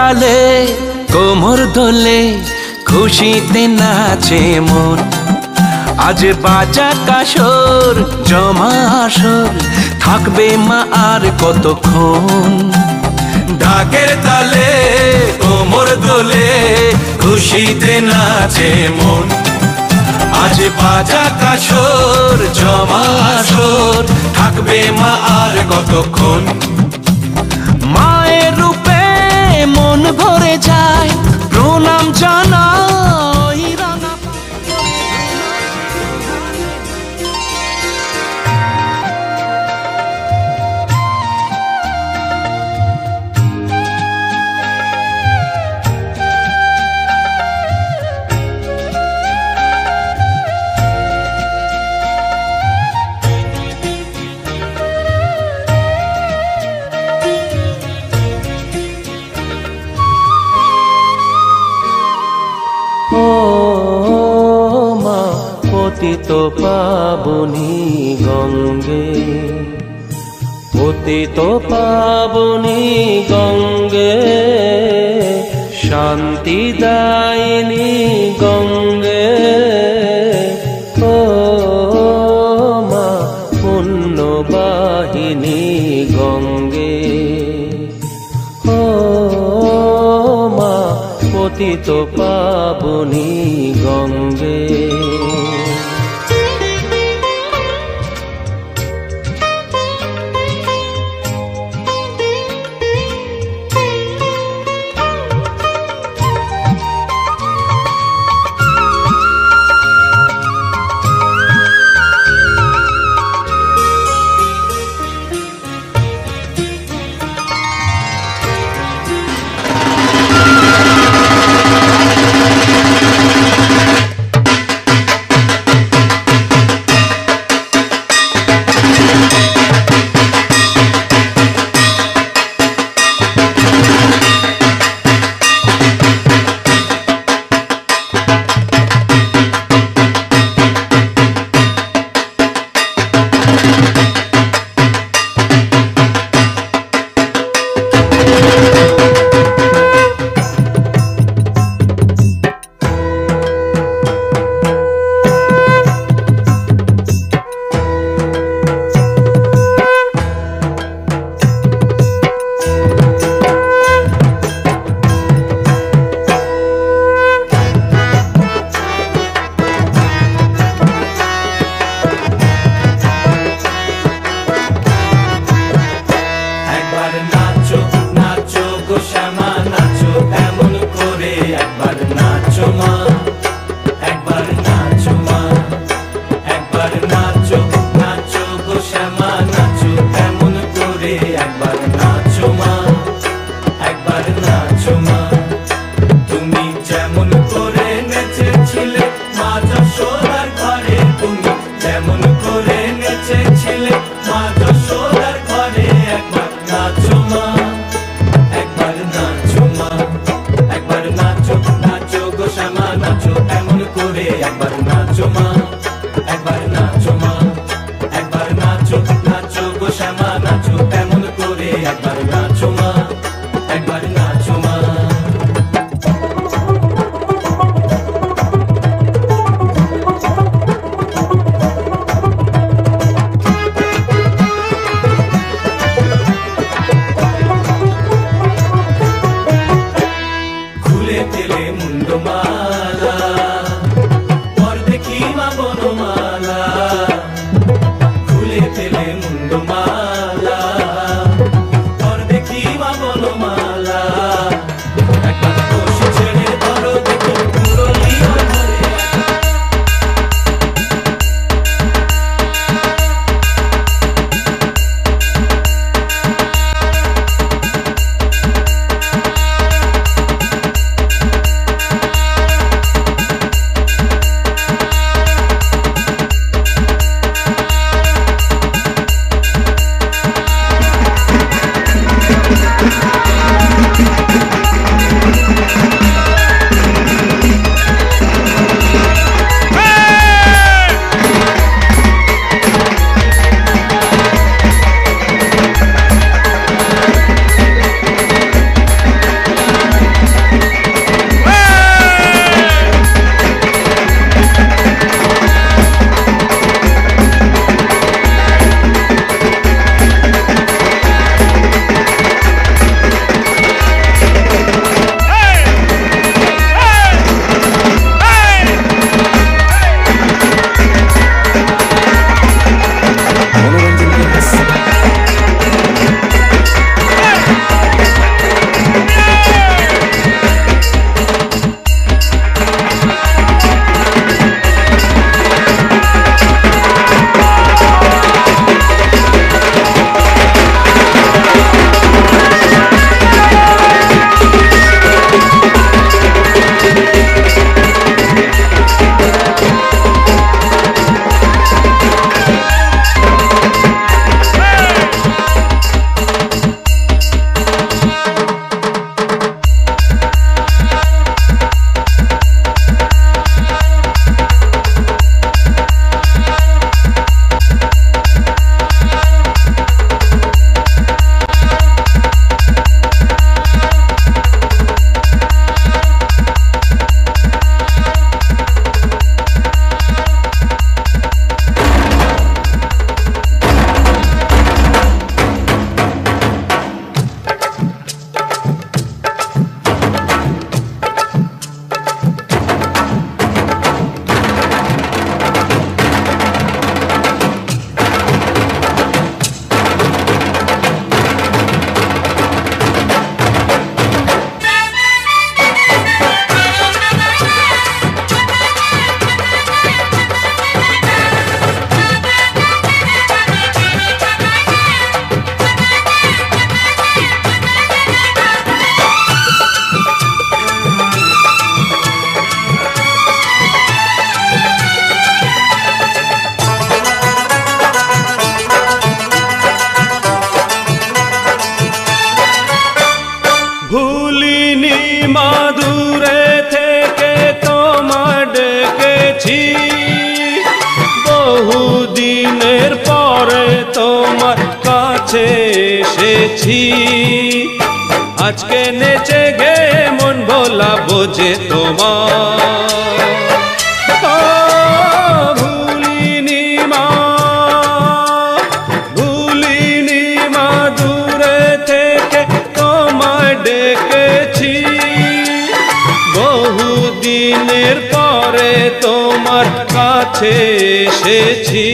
তালে কোমর দোলে খুশিতে নাচে মন। আজ বাজা কাসর জমা আসর থাকবে মা আর কতক্ষণ। ঢাকের তালে কোমর দোলে খুশিতে নাচে মন। আজ বাজা কাসর জমা আসর থাকবে মা আর কতক্ষণ। মায়ের রূপে মন ভরে যায় প্রণাম জানাই রাঙা। ও মা পতিত পাবনী গঙ্গে, পতিত পাবনী গঙ্গে, শান্তি দায়িনী গঙ্গে। ও মা পুণ্যবাহিনী গঙ্গে, ও মা পতিত পাবনী গঙ্গে। খুলে তেলে মুন্ডমালা পর্দে করেছি, বহুদিনের পরে তোমার কাছে এসেছি। আজকে নেচে গে মন ভোলাবো যে তোমার, ভুলিনি মা, ভুলিনি মা, দূরে থেকে তোমায় ডেকেছি। বহুদিনের পরে তোমার কাছে এসেছি।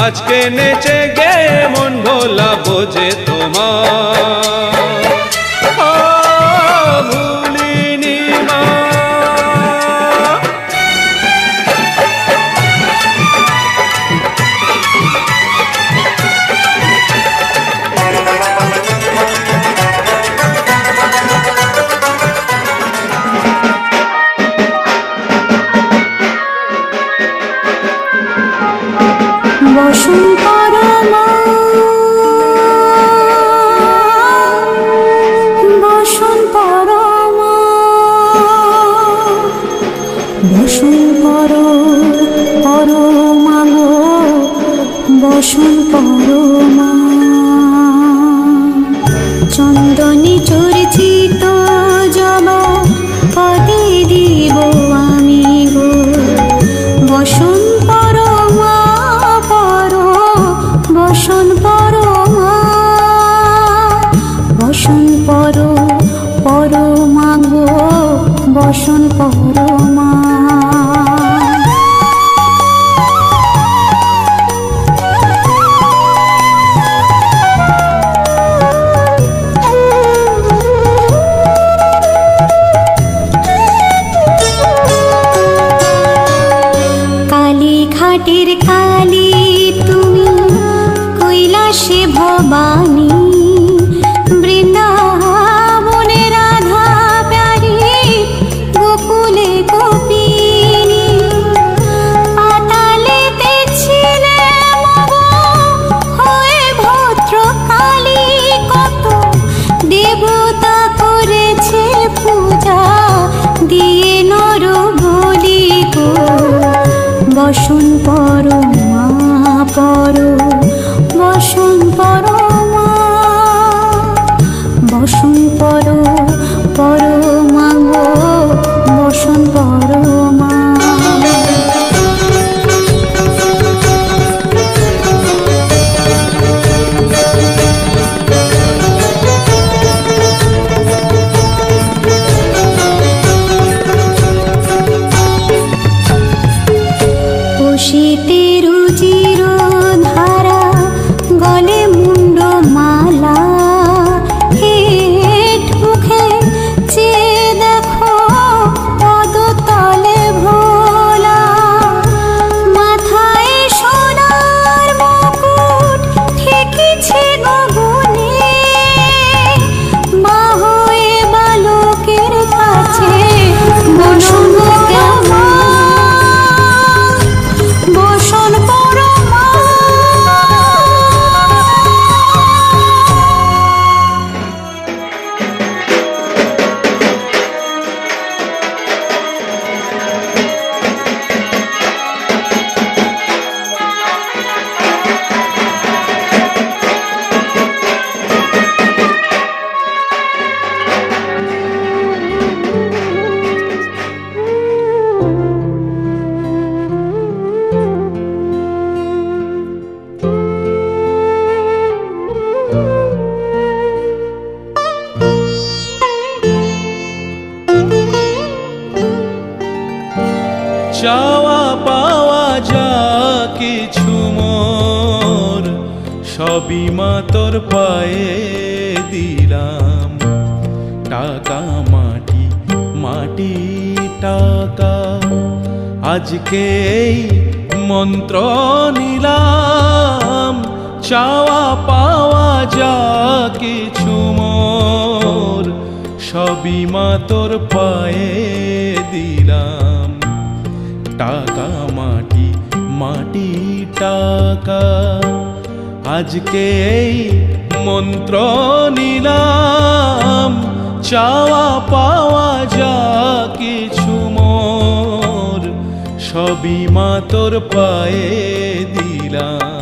আজকে নেচে গে মন ভোলাবো যে তোমার, ভুলিনি মা। বসন পরমা, বসন পরমা, বসন পরমা গো, বসন পরমা। চন্দনে চর্চিত জবা পদে দিব আমি গো, বসন পরমা, বসন পরমা, বসন পরমা গো, বসন পরমা। কালীঘাটের কালী তুমি, কৈলাসে ভবানী, বৃন্দাবনে রাধা প্যারী, গোকুলে গোপিনী। পাতালেতে ছিলে মগো হয়ে ভদ্রকালী, কত দেবতা করেছে পূজা দিয়ে নর বলি গো। বসন পরমা, বসন পরমা, বসন পরমা গো, বসন পরমা। শীতে রুচির ধারা, গলে মুন্ড মালা, হেট মুখে চেয়ে দেখো পদতলে ভোলা। মাথায় সোনার মুকুট ঠেকেছে গগনে, মা হয়ে বালকের কাছে বসন পরমা, বসন পরমা। চাওয়া পাওয়া যা কিছু মোর, সবই মা তোর পায়ে দিলাম। টাকা মাটি, মাটি টাকা, আজকে এই মন্ত্র নিলাম। চাওয়া পাওয়া যা কিছু মোর, সবই মা তোর পায়ে দিলাম। টাকা মাটি, মাটি টাকা, আজকে এই মন্ত্র নিলাম। চাওয়া পাওয়া যা কিছু মোর, সবই মা তোর পায়ে দিলাম।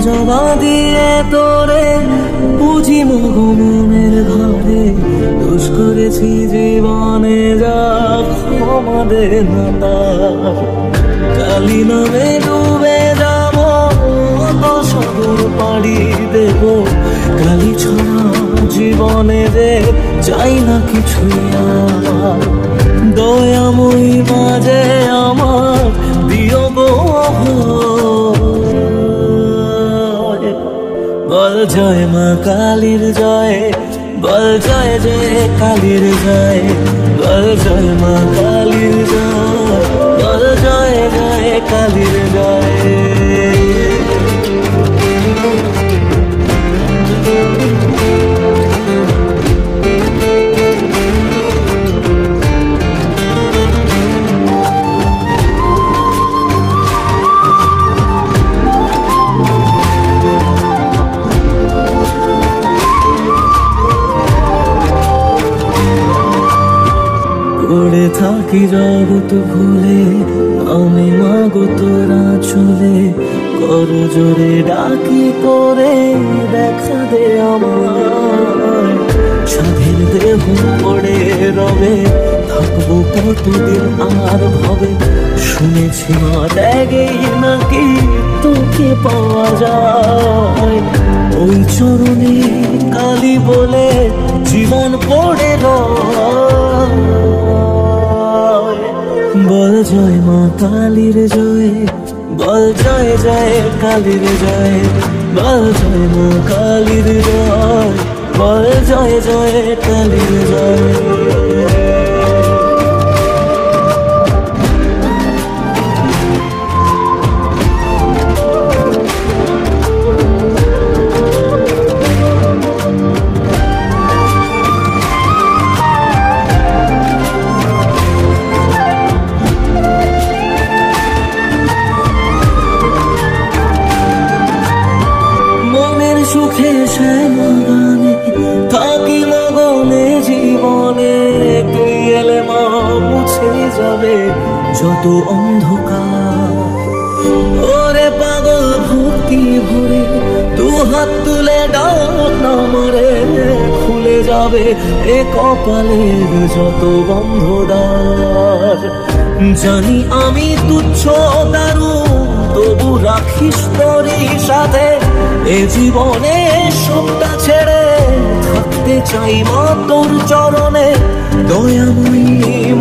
জবা দিয়ে তোরে বুঝি মনের ঘরে দোষ করেছি জীবনে যা ক্ষমা দে না তার কালি নামে ডুবে যাব তো সাগর পাড়ি দেব কালি ছড়া জীবনে রে চাই না কিছুই আর দয়াময়ী মাঝে আমার দিও গো বল জয় মা কালীর জয় বল জয় জয় কালীর জয় বল জয় মা কালীর জয় বল জয় জয় কালীর জয় বাকি জগৎ ভুলে আমি মাগো তোরা চলে কর জোরে ডাকি করে দেখা দে আমার সাধের দেহ পড়ে রবে থাকবো কতদিন আর ভাবে শুনেছি মা ত্যাগেই নাকি তোকে পাওয়া যায় ওই চরণে কালী বলে জীবন পড়ে রয় বল জয় মা কালীর জয় বল জয় জয় কালীর জয় বল জয় মা কালীর জয় বল জয় জয় কালীর জয় সুখে শ্যামগানে থাকি মগনে জীবনে তুই এলে মা মুছে যাবে যত অন্ধকার ওরে পাগল ভক্তি ভরে দু হাত তুলে ডাক নামরে খুলে যাবে এ কপালের যত বন্ধদ্বার জানি আমি তুচ্ছ দারু তবু রাখিস তোরই সাথে এ জীবনে সবটা ছেড়ে থাকতে চাই মা তোর চরণে দয়াময়ী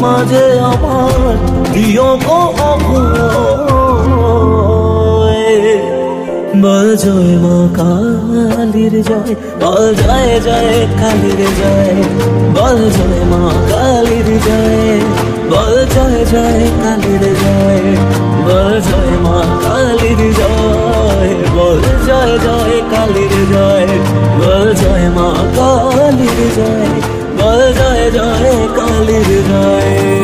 মাঝে আমার দিও গো অভয় বল জয় মা কালীর জয় বল জয় জয় কালীর জয় বল জয় মা কালীর জয় বল জয় জয় কালীর জয় বল জয় মা কালীর জয় বল জয় জয় কালীর জয় বল জয় মা কালীর জয় বল জয় জয় কালীর জয়